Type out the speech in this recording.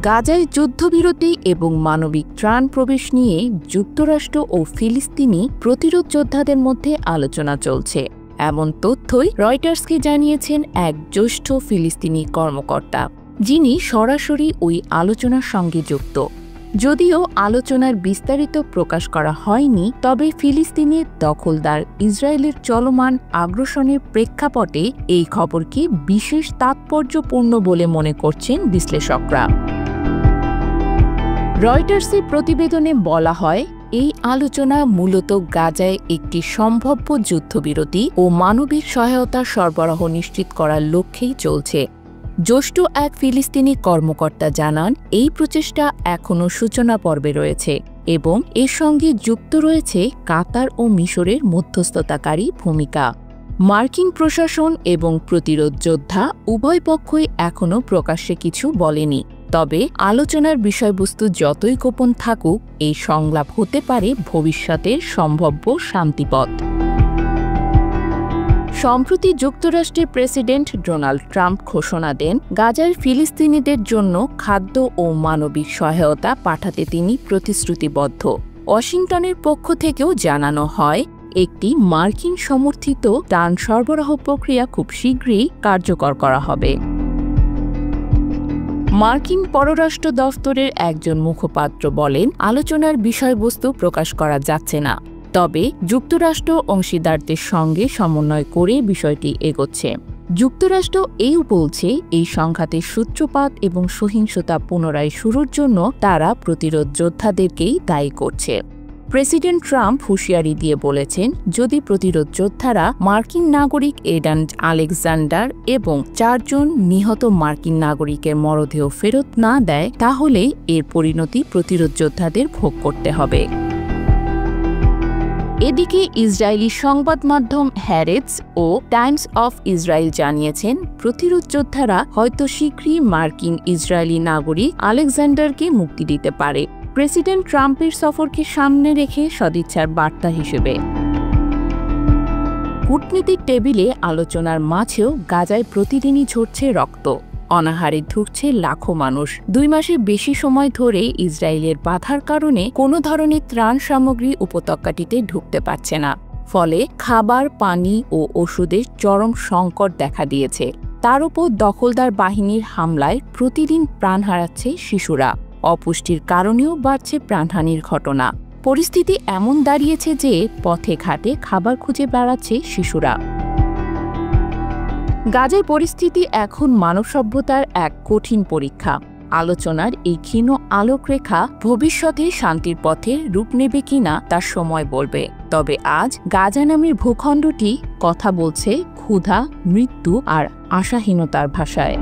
গাজায় যুদ্ধবিরতি এবং মানবিক ত্রাণ প্রবেশ নিয়ে যুক্তরাষ্ট্র ও ফিলিস্তিনি প্রতিরোধ যোদ্ধাদের মধ্যে আলোচনা চলছে। এমন তথ্যই রয়টার্সকে জানিয়েছেন এক জ্যেষ্ঠ ফিলিস্তিনি কর্মকর্তা, যিনি সরাসরি ওই আলোচনার সঙ্গে যুক্ত। যদিও আলোচনার বিস্তারিত প্রকাশ করা হয়নি, তবে ফিলিস্তিনের দখলদার ইসরায়েলের চলমান আগ্রাসনের প্রেক্ষাপটে এই খবরকে বিশেষ তাৎপর্যপূর্ণ বলে মনে করছেন বিশ্লেষকরা। রয়টার্সের প্রতিবেদনে বলা হয়, এই আলোচনা মূলত গাজায় একটি সম্ভাব্য যুদ্ধবিরতি ও মানবিক সহায়তা সরবরাহ নিশ্চিত করার লক্ষ্যেই চলছে। জ্যেষ্ঠ এক ফিলিস্তিনি কর্মকর্তা জানান, এই প্রচেষ্টা এখনও সূচনা পর্বে রয়েছে এবং এর সঙ্গে যুক্ত রয়েছে কাতার ও মিশরের মধ্যস্থতাকারী ভূমিকা। মার্কিন প্রশাসন এবং প্রতিরোধ যোদ্ধা উভয় পক্ষই এখনও প্রকাশ্যে কিছু বলেনি। তবে আলোচনার বিষয়বস্তু যতই গোপন থাকুক, এই সংলাপ হতে পারে ভবিষ্যতের সম্ভাব্য শান্তিপথ। সম্প্রতি যুক্তরাষ্ট্রের প্রেসিডেন্ট ডোনাল্ড ট্রাম্প ঘোষণা দেন, গাজার ফিলিস্তিনিদের জন্য খাদ্য ও মানবিক সহায়তা পাঠাতে তিনি প্রতিশ্রুতিবদ্ধ। ওয়াশিংটনের পক্ষ থেকেও জানানো হয়, একটি মার্কিন সমর্থিত ত্রাণ সরবরাহ প্রক্রিয়া খুব শীঘ্রই কার্যকর করা হবে। মার্কিন পররাষ্ট্র দফতরের একজন মুখপাত্র বলেন, আলোচনার বিষয়বস্তু প্রকাশ করা যাচ্ছে না, তবে যুক্তরাষ্ট্র অংশীদারদের সঙ্গে সমন্বয় করে বিষয়টি এগোচ্ছে। যুক্তরাষ্ট্র এই বলছে, এই সংঘাতের সূত্রপাত এবং সহিংসতা পুনরায় শুরুর জন্য তারা প্রতিরোধ যোদ্ধাদেরকেই দায়ী করছে। প্রেসিডেন্ট ট্রাম্প হুঁশিয়ারি দিয়ে বলেছেন, যদি প্রতিরোধ যোদ্ধারা মার্কিন নাগরিক এডান আলেকজান্ডার এবং 4 জন নিহত মার্কিন নাগরিকের মরদেহ ফেরত না দেয়, তাহলে এর পরিণতি প্রতিরোধ যোদ্ধাদের ভোগ করতে হবে। এদিকে ইসরায়েলি সংবাদ মাধ্যম হ্যারেটস ও টাইমস অফ ইসরায়েল জানিয়েছেন, প্রতিরোধ যোদ্ধারা হয়তো শীঘ্রই মার্কিন ইসরায়েলি নাগরিক আলেকজান্ডারকে মুক্তি দিতে পারে, প্রেসিডেন্ট ট্রাম্পের সফরকে সামনে রেখে সদিচ্ছার বার্তা হিসেবে। কূটনীতিক টেবিলে আলোচনার মাঝেও গাজায় প্রতিদিনই ঝরছে রক্ত, অনাহারে ধুঁকছে লাখো মানুষ। 2 মাসের বেশি সময় ধরে ইসরায়েলের বাধার কারণে কোনো ধরনের ত্রাণ সামগ্রী উপত্যকাটিতে ঢুকতে পারছে না। ফলে খাবার, পানি ও ওষুধের চরম সংকট দেখা দিয়েছে। তার উপর দখলদার বাহিনীর হামলায় প্রতিদিন প্রাণ হারাচ্ছে শিশুরা। অপুষ্টির কারণেও বাড়ছে প্রাণহানির ঘটনা। পরিস্থিতি এমন দাঁড়িয়েছে যে পথে ঘাটে খাবার খুঁজে বেড়াচ্ছে শিশুরা। গাজার পরিস্থিতি এখন মানব সভ্যতার এক কঠিন পরীক্ষা। আলোচনার এই ক্ষীণ আলোকরেখা ভবিষ্যতে শান্তির পথে রূপ নেবে কিনা তার সময় বলবে। তবে আজ গাজা নামের ভূখণ্ডটি কথা বলছে ক্ষুধা, মৃত্যু আর আশাহীনতার ভাষায়।